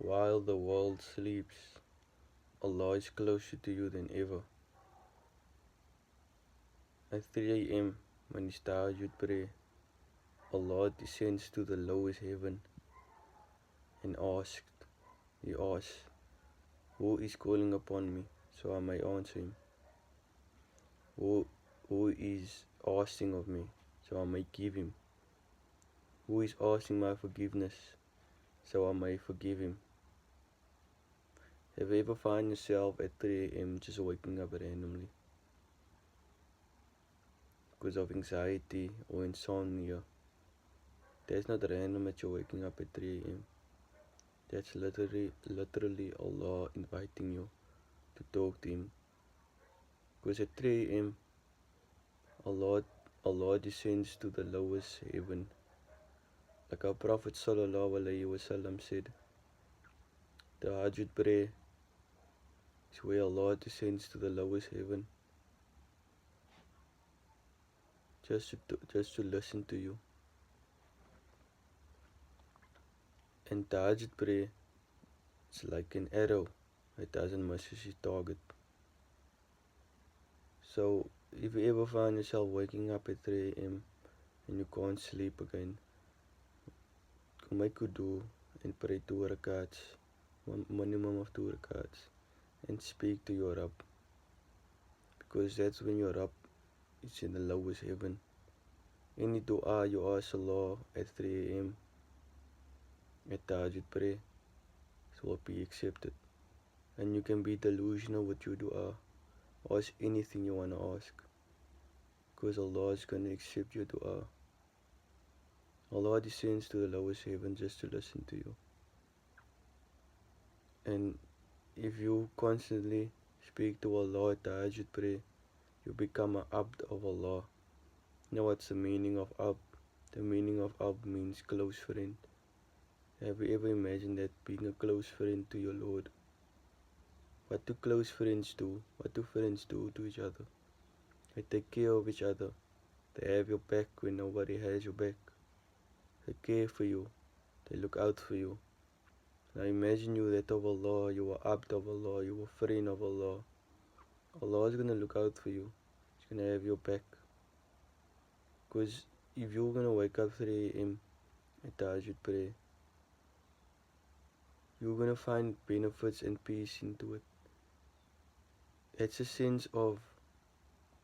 While the world sleeps, Allah is closer to you than ever. At 3 a.m., when you start your prayer, Allah descends to the lowest heaven and He asks, who is calling upon me so I may answer him? Who, who is asking of me so I may give him? Who is asking my forgiveness so I may forgive him? Have you ever find yourself at 3 a.m. just waking up randomly because of anxiety or insomnia? That's not random that you're waking up at 3 a.m. That's literally Allah inviting you to talk to Him. Because at 3 a.m. Allah descends to the lowest heaven. Like our Prophet Sallallahu Alaihi Wasallam said, the Tahajjud prayer is where Allah descends to the lowest heaven just to listen to you. And Tahajjud prayer is like an arrow that doesn't miss its target. So if you ever find yourself waking up at 3 a.m. and you can't sleep again, make wudu and pray 2 rakats, minimum of 2 rakats, and speak to your Rabb, because that's when your Rabb is in the lowest heaven. Any dua you ask Allah at 3 a.m. at Tahajjud prayer, it will be accepted. And you can be delusional with your dua. Ask anything you want to ask, because Allah is going to accept your dua. Allah descends to the lowest heaven just to listen to you. And if you constantly speak to Allah at Tahajjud prayer, you become an abd of Allah. You know what's the meaning of abd? The meaning of abd means close friend. Have you ever imagined that, being a close friend to your Lord? What do close friends do? What do friends do to each other? They take care of each other. They have your back when nobody has your back. They care for you. They look out for you. Now imagine you that of Allah, you are abd of Allah, you are friend of Allah. Allah is going to look out for you. He's going to have your back. Because if you're going to wake up 3 a.m. at Tahajjud prayer, you're going to find benefits and peace into it. It's a sense of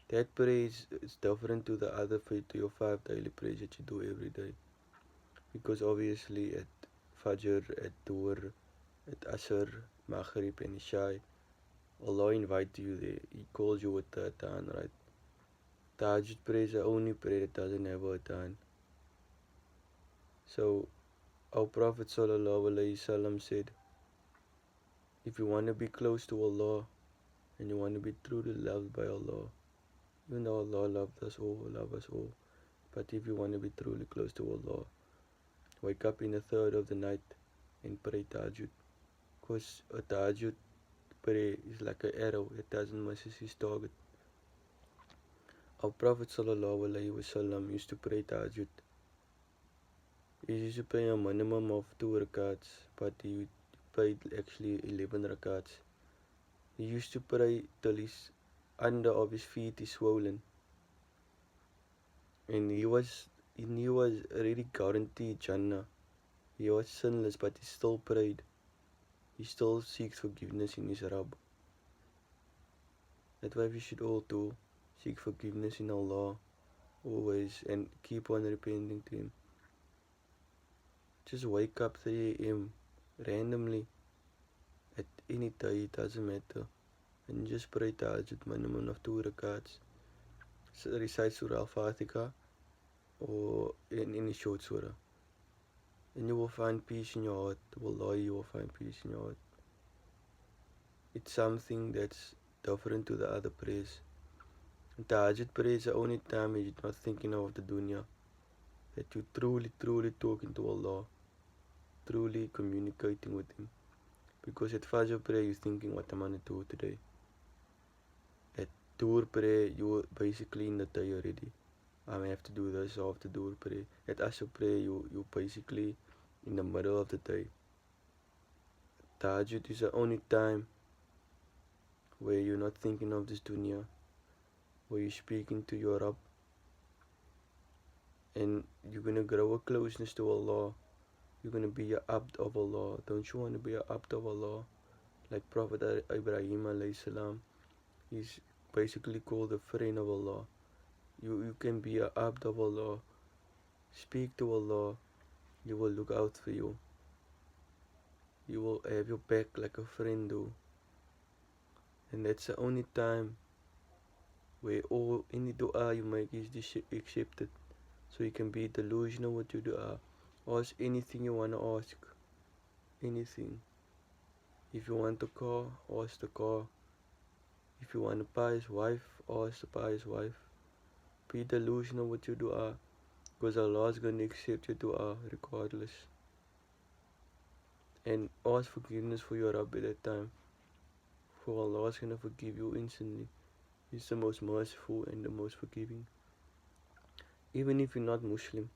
that prayer is different to the other to your 5 daily prayers that you do every day. Because obviously at Fajr, at Dhuhr, at Asr, Maghrib and Isha, Allah invites you there. He calls you with the adhan, right? Tahajjud prayer is the only prayer that doesn't have a adhan. So our Prophet Sallallahu Alaihi Wasallam said, if you want to be close to Allah and you want to be truly loved by Allah, even though Allah loves us all, but if you want to be truly close to Allah, wake up in the third of the night and pray Tahajjud. Because a Tahajjud prayer is like an arrow, it doesn't miss its target. Our Prophet Sallallahu Alaihi Wasallam used to pray Tahajjud. He used to pray a minimum of 2 rakats, but he prayed actually 11 rakats. He used to pray till his under of his feet is swollen. And he was already guaranteed Jannah. He was sinless, but he still prayed. He still seeks forgiveness in his Rabb. That's why we should all do. Seek forgiveness in Allah always and keep on repenting to Him. Just wake up 3 a.m. randomly at any day, it doesn't matter. And just pray Tahajjud minimum of 2 rakats. Recite Surah Al-Fatiha or in any short surah. And you will find peace in your heart. Wallahi, you will find peace in your heart. It's something that's different to the other prayers. And Tahajjud prayer is the only time that you're not thinking of the dunya. That you truly talking to Allah. Truly communicating with Him. Because at Fajr prayer you're thinking, what am I going to do today? At Dhuhr prayer you're basically in the day already. I may have to do this after Dhuhr prayer. At Asr prayer you're basically in the middle of the day. Tahajjud is the only time where you're not thinking of this dunya, where you're speaking to your Rabb, and you're gonna grow a closeness to Allah. You're gonna be a abd of Allah. Don't you want to be a abd of Allah? Like Prophet Ibrahim alayhi salam, he's basically called a friend of Allah. You can be a abd of Allah. Speak to Allah. He will look out for you. He will have your back like a friend do. And that's the only time where any dua you make is accepted. So you can be delusional with your dua. Ask anything you want to ask. Anything. If you want a car, ask the car. If you want to buy his wife, ask to buy his wife. Be delusional with your dua, because Allah is going to accept your dua regardless. And ask forgiveness for your Rabb at that time, for Allah is going to forgive you instantly. He's the most merciful and the most forgiving. Even if you're not Muslim,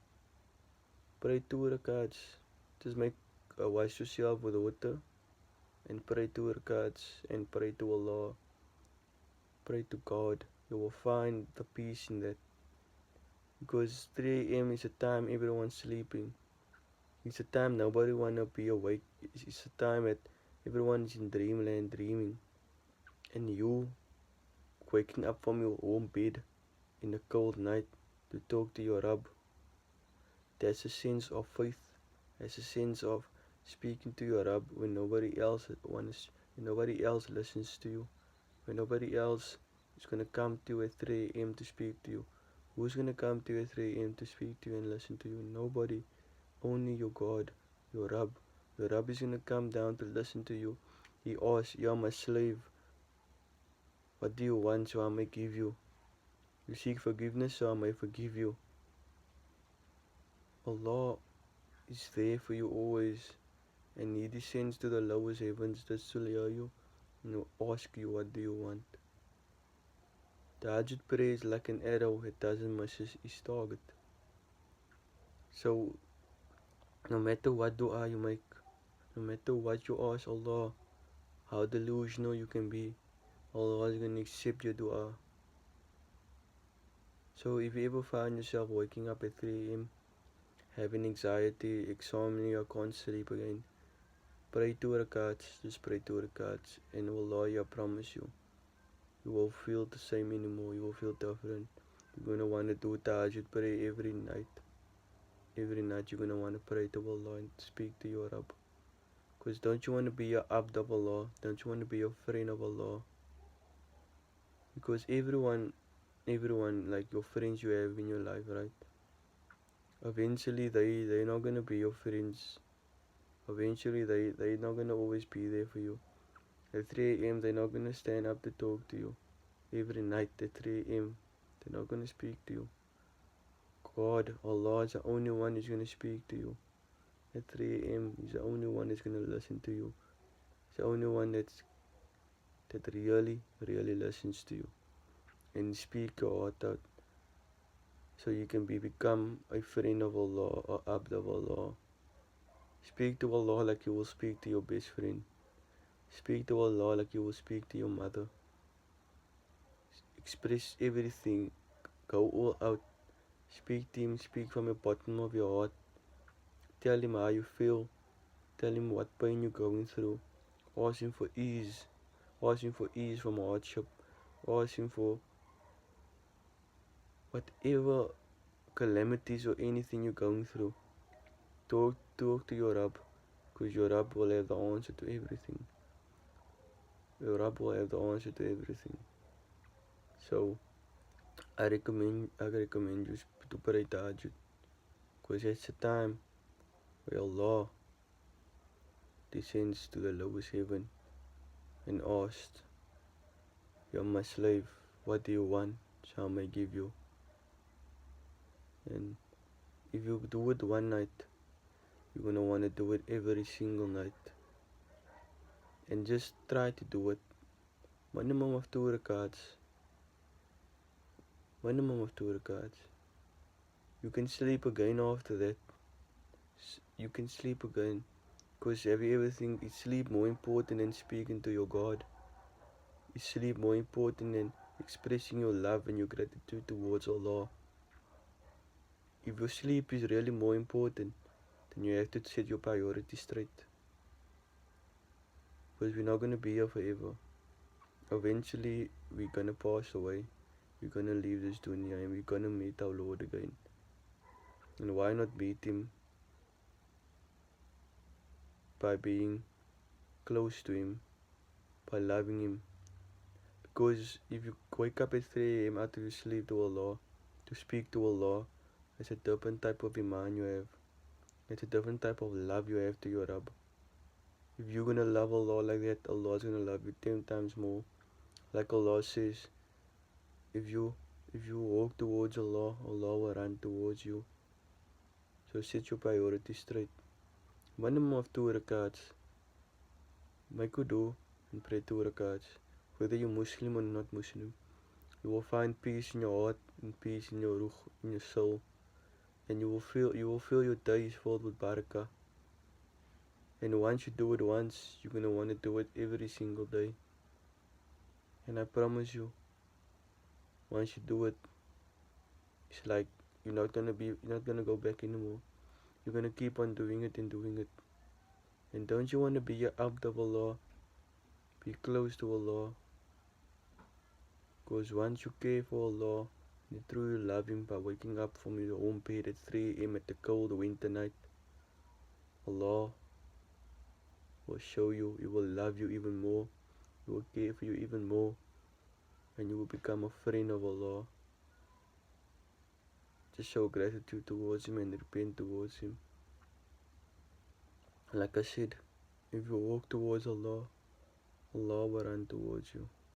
pray 2 rakats. Just wash yourself with water and pray 2 rakats and pray to Allah. Pray to God. You will find the peace in that. Because 3 a.m. is a time everyone's sleeping. It's a time nobody wanna be awake. It's a time that everyone is in dreamland dreaming. And you waking up from your home bed in a cold night to talk to your Rabb. That's a sense of faith. That's a sense of speaking to your Rabb when nobody else listens to you. When nobody else is gonna come to you at 3 a.m. to speak to you. Who's gonna come to you at 3 a.m. to speak to you and listen to you? Nobody. Only your God, your Rabb. Your Rabb is gonna come down to listen to you. He asks, "You are my slave. What do you want so I may give you? You seek forgiveness so I may forgive you." Allah is there for you always, and He descends to the lowest heavens just to hear you and will ask you, "What do you want?" Tahajjud prayer is like an arrow, it doesn't miss its target. So, no matter what dua you make, no matter what you ask Allah, how delusional you can be, Allah is going to accept your dua. So if you ever find yourself waking up at 3 a.m., having anxiety, insomnia, can't sleep again, pray 2 rakats, just pray 2 rakats, and Wallahi, I promise you, you won't feel the same anymore, you will feel different. You're going to want to do tahajjud prayer every night. Every night you're going to want to pray to Allah and speak to your Rabb. Because don't you want to be a abd of Allah? Don't you want to be a friend of Allah? Because everyone, like your friends you have in your life, right? Eventually they're not going to be your friends. Eventually they're not going to always be there for you. At 3 a.m. they're not going to stand up to talk to you. Every night at 3 a.m. they're not going to speak to you. God, Allah is the only one who's going to speak to you. At 3 a.m. He's the only one that's going to listen to you. He's the only one that really listens to you and speak your heart out, so you can become a friend of Allah or abd of Allah. Speak to Allah like you will speak to your best friend. Speak to Allah like you will speak to your mother. Express everything. Go all out. Speak to Him. Speak from the bottom of your heart. Tell Him how you feel. Tell Him what pain you're going through. Ask Him for ease. Ask Him for ease from hardship. Ask Him for whatever calamities or anything you're going through. Talk to your Rabb, because your Rabb will have the answer to everything. Your Rabb will have the answer to everything. So I recommend you to pray tahajjud, because it's a time where Allah descends to the lowest heaven and asks, "You're my slave, what do you want? So I may give you." And if you do it one night, you're gonna want to do it every single night. And just try to do it. Minimum of 2 rakats. Minimum of 2 rakats. You can sleep again after that. You can sleep again. Because have you ever think, is sleep more important than speaking to your God? Is sleep more important than expressing your love and your gratitude towards Allah? If your sleep is really more important, then you have to set your priorities straight. Because we're not going to be here forever. Eventually, we're going to pass away. We're going to leave this dunya and we're going to meet our Lord again. And why not meet Him by being close to Him, by loving Him? Because if you wake up at 3 a.m. out of your sleep to Allah, to speak to Allah, it's a different type of iman you have. It's a different type of love you have to your Rabb. If you're gonna love Allah like that, Allah's gonna love you 10 times more. Like Allah says, if you walk towards Allah, Allah will run towards you. So set your priorities straight. Minimum of 2 rakats. Make wudu and pray 2 rakats. Whether you're Muslim or not Muslim, you will find peace in your heart and peace in your ruh, in your soul. And you will feel your days filled with barakah. And once you do it once, you're gonna want to do it every single day. And I promise you, once you do it, it's like you're not gonna go back anymore. You're gonna keep on doing it and doing it. And don't you want to be a abd of Allah? Be close to Allah. Because once you care for Allah, you truly love Him by waking up from your own bed at 3 a.m. at the cold winter night, Allah will show you, He will love you even more, He will care for you even more, and you will become a friend of Allah. Just show gratitude towards Him and repent towards Him. Like I said, if you walk towards Allah, Allah will run towards you.